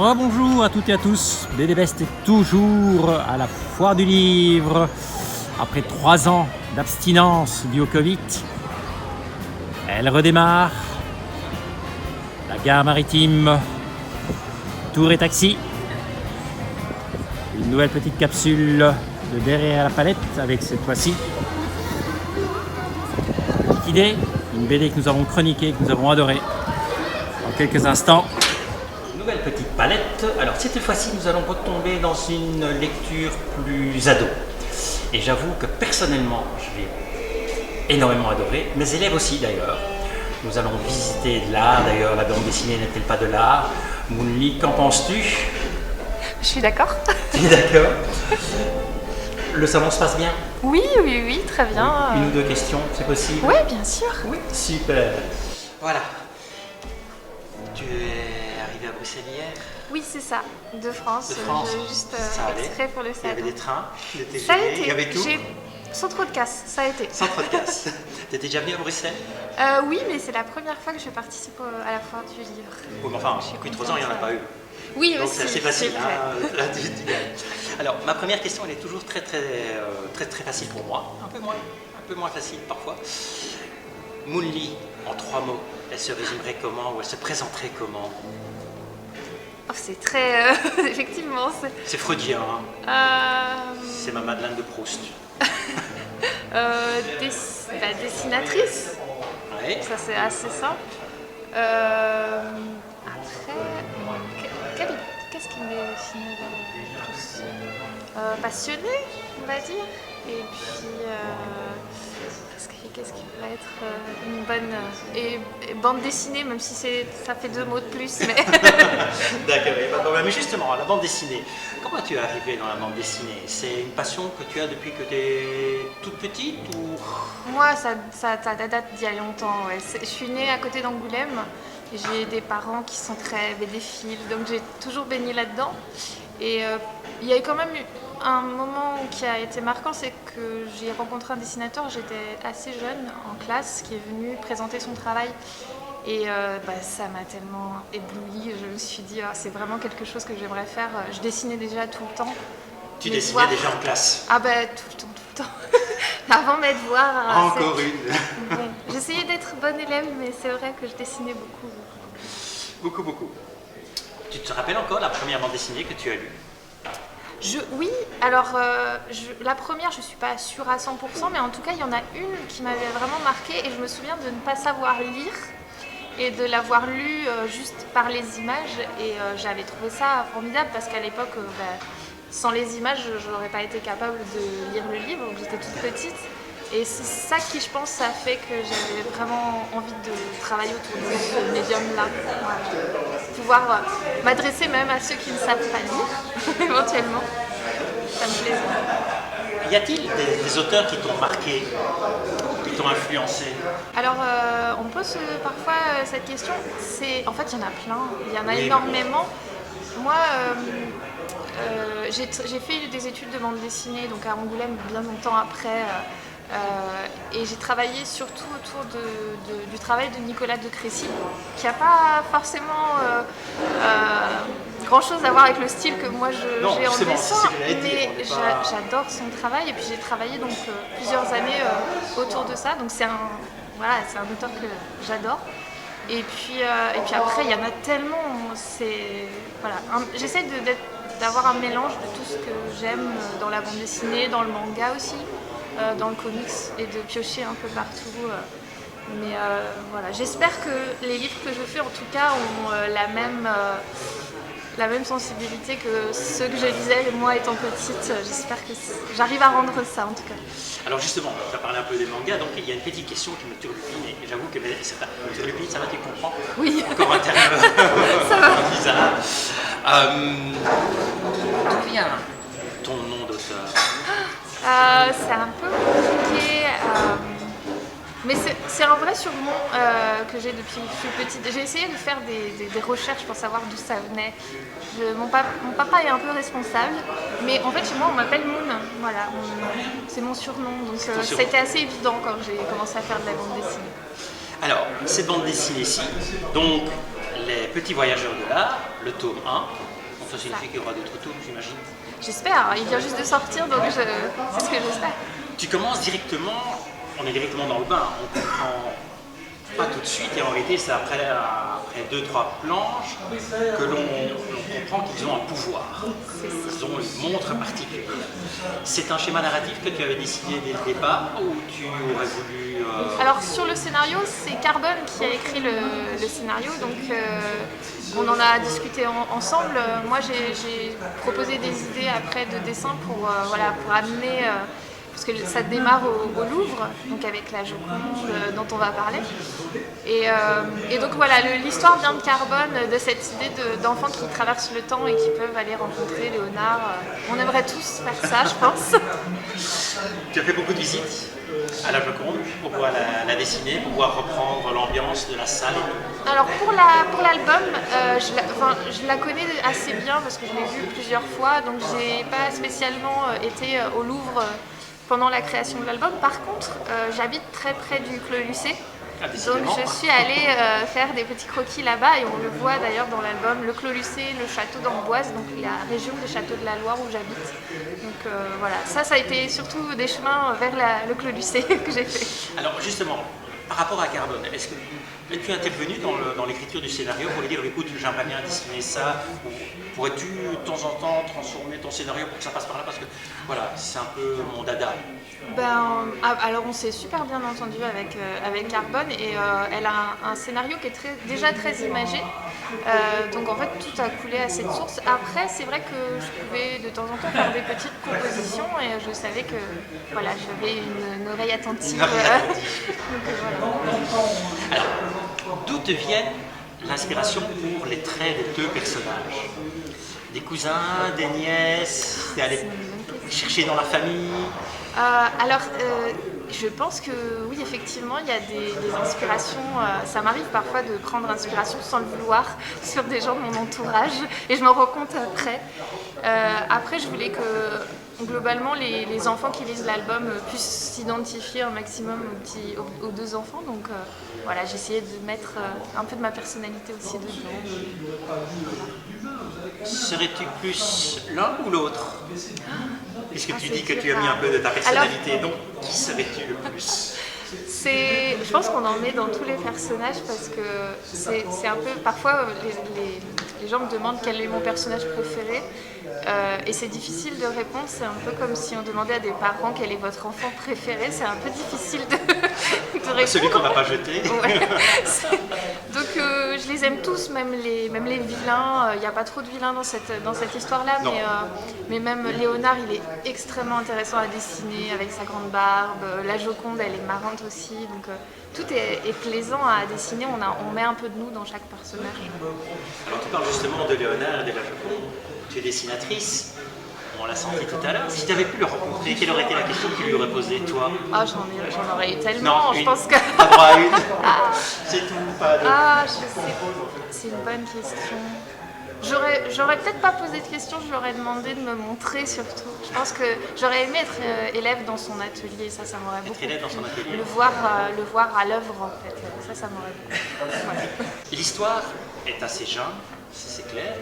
Rebonjour à toutes et à tous, BD Best est toujours à la foire du livre. Après 3 ans d'abstinence due au Covid, elle redémarre. La gare maritime, Tour et Taxi. Une nouvelle petite capsule de Derrière la palette avec cette fois-ci Idée, une BD que nous avons chroniquée, que nous avons adorée. Dans quelques instants, nouvelle petite palette. Alors cette fois-ci, nous allons retomber dans une lecture plus ado. Et j'avoue que personnellement, je l'ai énormément adoré. Mes élèves aussi d'ailleurs. Nous allons visiter de l'art. D'ailleurs, la bande dessinée n'est-elle pas de l'art? Moonli, qu'en penses-tu? Je suis d'accord. Tu es d'accord? Le salon se passe bien? Oui, très bien. Une ou deux questions, c'est possible? Oui, bien sûr. Oui, super. Voilà. Tu es arrivé à Bruxelles hier? Oui, c'est ça, de France. De France. J'ai juste Ça allait. extrait pour le Il y avait salon. des trains, des TGV, Ça a été. il y avait tout. Sans trop de casse, ça a été. Sans trop de casse. T'étais déjà venu à Bruxelles? Oui, mais c'est la première fois que je participe à la foire du livre. Oui, mais enfin, Je suis depuis contente. 3 ans, il n'y en a pas eu. Oui, Donc aussi. c'est assez facile. c'est vrai. Là, tu gagnes. Alors, ma première question, elle est toujours très facile pour moi. Un peu moins facile parfois. Moonli, en 3 mots, elle se résumerait comment ou elle se présenterait comment? Oh, c'est très... effectivement, c'est... C'est freudien, hein. C'est ma Madeleine de Proust. Dessinatrice, Ouais. ça c'est assez simple. Après, qu'est-ce qui me définit plus passionnée, on va dire. Et puis, qu'est-ce qui pourrait être une bonne... et bande dessinée, même si ça fait 2 mots de plus. Mais... D'accord, il n'y a pas de problème. Mais justement, la bande dessinée, comment tu es arrivée dans la bande dessinée? C'est une passion que tu as depuis que tu es toute petite ou... Moi, ça date d'il y a longtemps. Ouais. Je suis née à côté d'Angoulême. J'ai des parents qui sont très BD-philes, donc j'ai toujours baigné là-dedans. Et il y a eu quand même un moment qui a été marquant, c'est que j'ai rencontré un dessinateur, j'étais assez jeune en classe, qui est venu présenter son travail. Et ça m'a tellement éblouie, je me suis dit, c'est vraiment quelque chose que j'aimerais faire. Je dessinais déjà tout le temps. Tu dessinais déjà en classe? Ah ben tout le temps. Avant mes devoirs. Encore une. Bon, j'essayais d'être bonne élève, mais c'est vrai que je dessinais beaucoup. Beaucoup. Tu te rappelles encore la première bande dessinée que tu as lue? Oui, alors la première, je ne suis pas sûre à 100%, mais en tout cas, il y en a une qui m'avait vraiment marquée et je me souviens de ne pas savoir lire et de l'avoir lue juste par les images et j'avais trouvé ça formidable parce qu'à l'époque, sans les images, je n'aurais pas été capable de lire le livre, donc j'étais toute petite. Et c'est ça qui, je pense, a fait que j'avais vraiment envie de travailler autour de ce médium-là. Voilà. Pouvoir m'adresser même à ceux qui ne savent pas lire, éventuellement. Ça me plaisait. Y a-t-il des auteurs qui t'ont marqué, qui t'ont influencé? Alors, on me pose parfois cette question. En fait, il y en a plein. Il y en a Oui. énormément. Moi, j'ai fait des études de bande dessinée donc à Angoulême bien longtemps après. Et j'ai travaillé surtout autour du travail de Nicolas de Crécy, qui n'a pas forcément grand chose à voir avec le style que moi j'ai en dessin, mais j'adore son travail et puis j'ai travaillé donc plusieurs années autour de ça, donc c'est un auteur que j'adore. Et puis après il y en a tellement, j'essaie d'avoir un mélange de tout ce que j'aime dans la bande dessinée, dans le manga aussi. Dans le comics et de piocher un peu partout. Mais voilà, j'espère que les livres que je fais en tout cas ont la même sensibilité que ceux que je lisais moi étant petite. J'espère que j'arrive à rendre ça en tout cas. Alors justement, tu as parlé un peu des mangas, donc il y a une petite question qui me turlupine et j'avoue que turlupine, ça va, tu comprends? Oui. Encore un terme Ça va. bizarre. D'où vient ton nom d'auteur? C'est un peu compliqué, mais c'est un vrai surnom que j'ai depuis que je suis petite. J'ai essayé de faire des recherches pour savoir d'où ça venait. Mon papa est un peu responsable, mais en fait chez moi on m'appelle Moon. Voilà, c'est mon surnom, donc c'était assez évident quand j'ai commencé à faire de la bande dessinée. Alors, cette bande dessinée-ci, donc Les Petits Voyageurs de l'Art, le tome 1, Ça signifie qu'il y aura d'autres tomes, j'imagine. J'espère, il vient juste de sortir, donc c'est ce que j'espère. Tu commences directement, on est directement dans le bain, on comprend pas tout de suite, et en réalité c'est après 2-3 planches que l'on comprend qu'ils ont un pouvoir, ils ont une montre particulière. C'est un schéma narratif que tu avais décidé dès le départ ou tu aurais voulu... Alors sur le scénario, c'est Carbone qui a écrit le scénario, donc on en a discuté ensemble. Moi j'ai proposé des idées après de dessin pour amener... parce que ça démarre au Louvre, donc avec la Joconde dont on va parler. Et donc voilà, l'histoire vient de Carbone, de cette idée d'enfants qui traversent le temps et qui peuvent aller rencontrer Léonard. On aimerait tous faire ça, je pense. Tu as fait beaucoup de visites à la Joconde pour pouvoir la dessiner, pour pouvoir reprendre l'ambiance de la salle et tout. Alors pour l'album, je la connais assez bien parce que je l'ai vue plusieurs fois, donc j'ai pas spécialement été au Louvre pendant la création de l'album. Par contre, j'habite très près du Clos Lucé, donc je suis allée faire des petits croquis là-bas et on le voit d'ailleurs dans l'album, le Clos Lucé, le château d'Amboise, donc la région des châteaux de la Loire où j'habite. Donc voilà, ça a été surtout des chemins vers le Clos Lucé que j'ai fait. Alors justement, par rapport à Carbone, est-ce que es-tu intervenu dans l'écriture du scénario pour lui dire écoute, j'aimerais bien dessiner ça, ou pourrais-tu de temps en temps transformer ton scénario pour que ça passe par là, parce que voilà, c'est un peu mon dada. Alors on s'est super bien entendu avec Carbone et elle a un scénario qui est déjà très imagé, donc en fait tout a coulé à cette source. Après c'est vrai que je pouvais de temps en temps faire des petites compositions et je savais que voilà, j'avais une oreille attentive. Donc, voilà. Alors, d'où te vient l'inspiration pour les traits des deux personnages? Des cousins, des nièces, t'es allé chercher dans la famille? Je pense que oui, effectivement, il y a des inspirations. Ça m'arrive parfois de prendre inspiration sans le vouloir sur des gens de mon entourage et je m'en rends compte après. Après, je voulais que globalement les enfants qui lisent l'album puissent s'identifier un maximum aux deux enfants. Donc voilà, j'ai essayé de mettre un peu de ma personnalité aussi dedans. Serais-tu plus l'un ou l'autre? Puisque tu dis que tu as mis un peu de ta personnalité, donc qui serais-tu le plus? Je pense qu'on en met dans tous les personnages parce que c'est un peu... Parfois, les gens me demandent quel est mon personnage préféré et c'est difficile de répondre. C'est un peu comme si on demandait à des parents quel est votre enfant préféré. C'est un peu difficile de répondre. Celui qu'on ne va pas jeter. Ouais. Donc je les aime tous, même les vilains. Il n'y a pas trop de vilains dans cette histoire-là, mais même Léonard, il est extrêmement intéressant à dessiner avec sa grande barbe. La Joconde, elle est marrante aussi. Donc tout est plaisant à dessiner. On met un peu de nous dans chaque personnage. Alors tu parles justement de Léonard et de la Joconde. Tu es dessinatrice. On l'a senti tout à l'heure. Si tu avais pu le rencontrer, quelle aurait été la question que tu lui aurais posée, toi? J'en aurais eu tellement. Non, je pense que... Pas droit à une. C'est tout, pas deux. Je sais. C'est une bonne question. J'aurais peut-être pas posé de questions, je lui aurais demandé de me montrer surtout. Je pense que j'aurais aimé être élève dans son atelier, ça m'aurait beaucoup. Être élève dans son atelier. Le voir à l'œuvre en fait, ça m'aurait beaucoup. Voilà. L'histoire est assez jeune, c'est clair.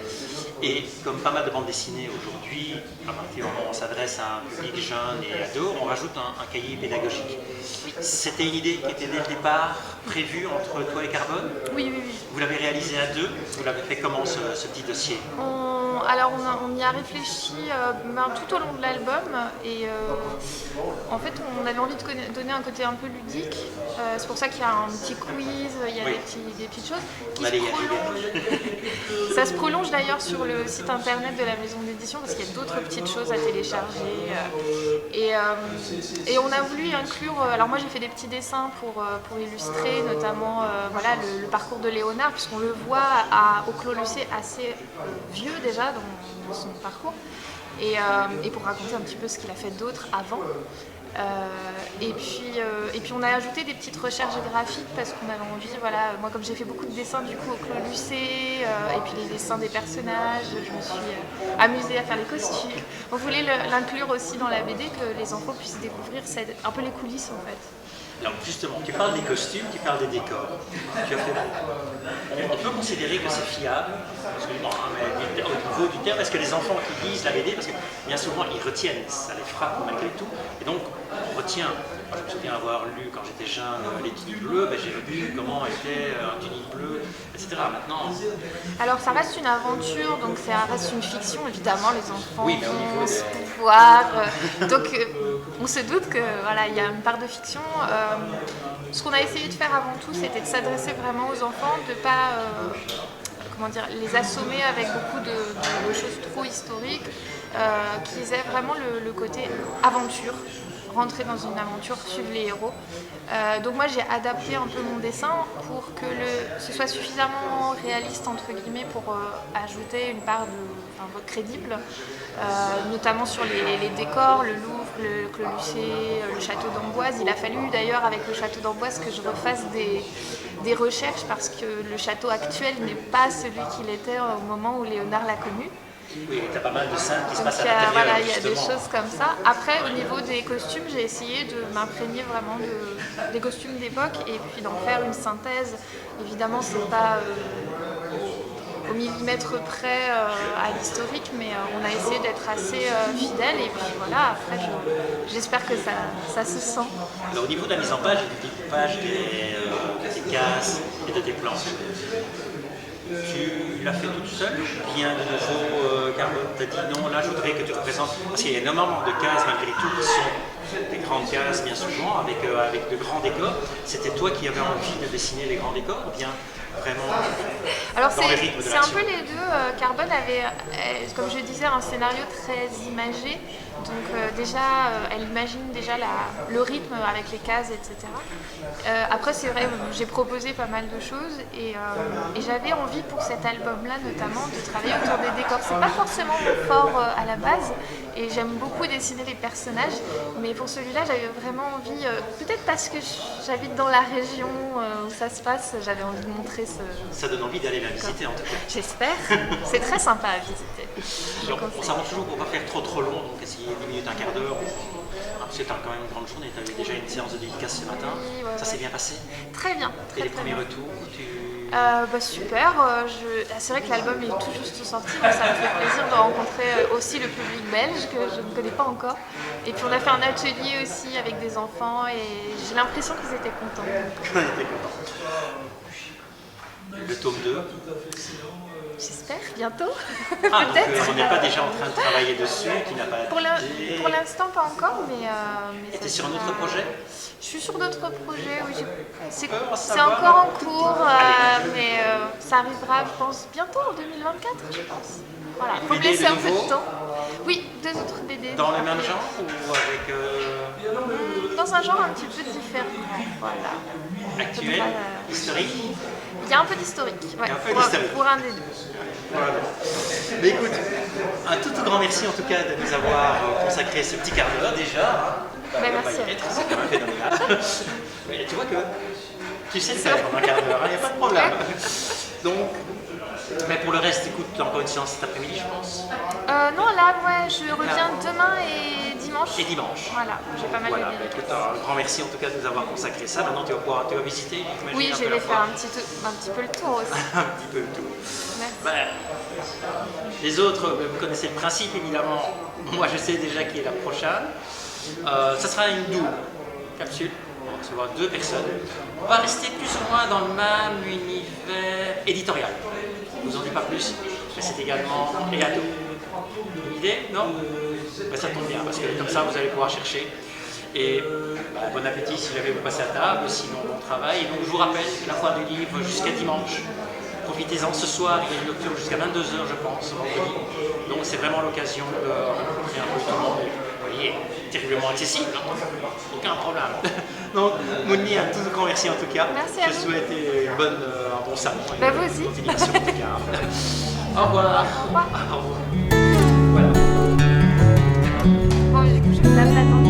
Et comme pas mal de bandes dessinées aujourd'hui, à partir du moment où on s'adresse à un public jeune et ado, on rajoute un cahier pédagogique. C'était une idée qui était dès le départ prévue entre toi et Carbone? Oui. Vous l'avez réalisé à deux? Vous l'avez fait comment ce petit dossier? On y a réfléchi tout au long de l'album et en fait on avait envie de donner un côté un peu ludique. C'est pour ça qu'il y a un petit quiz, il y a des petites choses qui se prolongent. Ça se prolonge d'ailleurs sur le site internet de la maison d'édition parce qu'il y a d'autres petites choses à télécharger. Et on a voulu inclure, alors moi j'ai fait des petits dessins pour illustrer notamment le parcours de Léonard puisqu'on le voit au Clos Lucé assez vieux déjà dans son parcours et pour raconter un petit peu ce qu'il a fait d'autre avant. Et puis on a ajouté des petites recherches graphiques parce qu'on avait envie, moi comme j'ai fait beaucoup de dessins du coup au Clos Lucé et puis les dessins des personnages, je me suis amusée à faire les costumes. On voulait l'inclure aussi dans la BD que les enfants puissent découvrir un peu les coulisses en fait. Alors justement, tu parles des costumes, tu parles des décors. Tu as fait... On peut considérer que c'est fiable, parce que, bon, mais au niveau du terme, est-ce que les enfants qui lisent la BD, parce que bien souvent ils retiennent, ça les frappe malgré tout, et donc on retient. Moi, je me souviens avoir lu quand j'étais jeune les Tunis bleus, ben, j'ai vu comment était un tunis bleu, etc. Maintenant. Alors ça reste une aventure, donc ça reste une fiction, évidemment, les enfants Oui, mais au niveau vont des... se pouvoir. Donc on se doute que voilà, il y a une part de fiction. Ce qu'on a essayé de faire avant tout, c'était de s'adresser vraiment aux enfants, de ne pas comment dire, les assommer avec beaucoup de choses trop historiques, qu'ils aient vraiment le côté aventure, rentrer dans une aventure, suivre les héros. Donc moi j'ai adapté un peu mon dessin pour que ce soit suffisamment réaliste entre guillemets pour ajouter une part crédible, notamment sur les décors, le Louvre, le Clos Lucé, le château d'Amboise. Il a fallu d'ailleurs avec le château d'Amboise que je refasse des recherches parce que le château actuel n'est pas celui qu'il était au moment où Léonard l'a connu. Oui, tu as pas mal de scènes qui se Donc passent à l'intérieur. voilà, il y a des choses comme ça. Après, au niveau des costumes, j'ai essayé de m'imprégner vraiment des costumes d'époque et puis d'en faire une synthèse. Évidemment, c'est pas au millimètre près à l'historique, mais on a essayé d'être assez fidèle. Et puis voilà, après, j'espère que ça se sent. Alors, au niveau de la mise en page et du découpage des cases et de tes planches, tu l'as fait toute seule ou bien de nouveau Carbone t'a dit non, là je voudrais que tu représentes, parce qu'il y a énormément de cases malgré tout qui sont des grandes cases bien souvent avec de grands décors. C'était toi qui avais envie de dessiner les grands décors ou bien vraiment alors dans le rythme de c'est un l'action? peu les deux. Carbone avait, comme je disais, un scénario très imagé. Donc déjà, elle imagine déjà le rythme avec les cases, etc. Après, c'est vrai, j'ai proposé pas mal de choses et j'avais envie pour cet album-là notamment de travailler autour des décors. C'est pas forcément mon fort à la base et j'aime beaucoup dessiner les personnages, mais pour celui-là, j'avais vraiment envie, peut-être parce que j'habite dans la région où ça se passe, j'avais envie de montrer Ça donne envie d'aller la visiter en tout cas. J'espère. C'est très sympa à visiter. On s'arrange toujours pour ne pas faire trop long, donc essayer 10 minutes, un quart d'heure. Parce que tu as quand même une grande journée, tu avais déjà une séance de dédicace ce matin. Oui, ça s'est bien passé? Très bien. Et les très premiers bien. retours Super, c'est vrai que l'album est tout juste sorti, donc ça me fait plaisir de rencontrer aussi le public belge que je ne connais pas encore. Et puis on a fait un atelier aussi avec des enfants et j'ai l'impression qu'ils étaient contents. On était contents. Le tome 2 J'espère, bientôt. Ah, Peut-être. on n'est pas déjà en train de travailler dessus, tu n'as pas... Pour l'instant, pas encore, mais Et tu es sur un autre projet? Je suis sur d'autres projets, oui. C'est en savoir encore en un petit cours, peu. mais ça arrivera, je pense, bientôt en 2024, je pense. Voilà, Une faut me BD laisser de un peu nouveau? de temps. Oui, deux autres BD. Dans le même genre ou avec... Dans un genre un petit peu différent, voilà. Actuel, historique? Il y a un peu d'historique, ouais, Il y a un peu pour, d'historique. pour un des deux. Voilà. Mais écoute, un tout grand merci en tout cas de nous avoir consacré ce petit quart d'heure déjà. Merci. C'est quand même phénoménal. Mais tu vois que tu sais le faire en un quart d'heure, il n'y a pas de problème. Donc, mais pour le reste, écoute, tu as encore une séance cet après-midi, je pense. Non, là, ouais, je reviens demain et dimanche. Et dimanche. Voilà, j'ai pas mal Voilà, de écoute, un grand merci en tout cas de nous avoir consacré ça. Maintenant, tu vas visiter, j'imagine. Oui, un je peu vais la faire foire. un petit peu le tour aussi. Un petit peu le tour. Merci. Ben, les autres, vous connaissez le principe évidemment. Moi, je sais déjà qui est la prochaine. Ça sera une double capsule. On va recevoir 2 personnes. On va rester plus ou moins dans le même univers éditorial. Je vous en dis pas plus, mais c'est également les gâteaux. Une idée? Non? Ben, ça tombe bien, parce que comme ça, vous allez pouvoir chercher. Et bon appétit si jamais vous passez à table, sinon bon travail. Et donc je vous rappelle, la foire du livre jusqu'à dimanche. Profitez-en, ce soir il y a une nocturne jusqu'à 22h je pense, vendredi. Donc c'est vraiment l'occasion de rencontrer un peu tout le monde. Vous voyez, terriblement accessible, hein. Aucun problème. Donc Mouni, un tout grand merci en tout cas. Merci à je vous. souhaite un bon salon. Bah, vous aussi. Continuation en tout cas. Au revoir. Au revoir. Au revoir. Voilà. Bon, du coup, je vous lave la tente.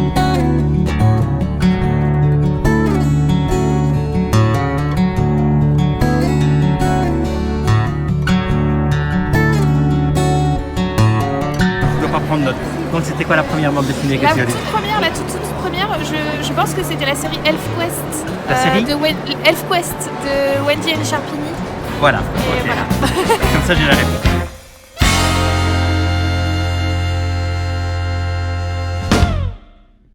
Je dois pas prendre note. Donc c'était quoi la première bande dessinée que La tu as lue? toute première, la toute première, je pense que c'était la série ElfQuest. La série ElfQuest de Wendy et Richard Pini. Voilà. Et Ok. voilà. Comme ça, j'ai la réponse.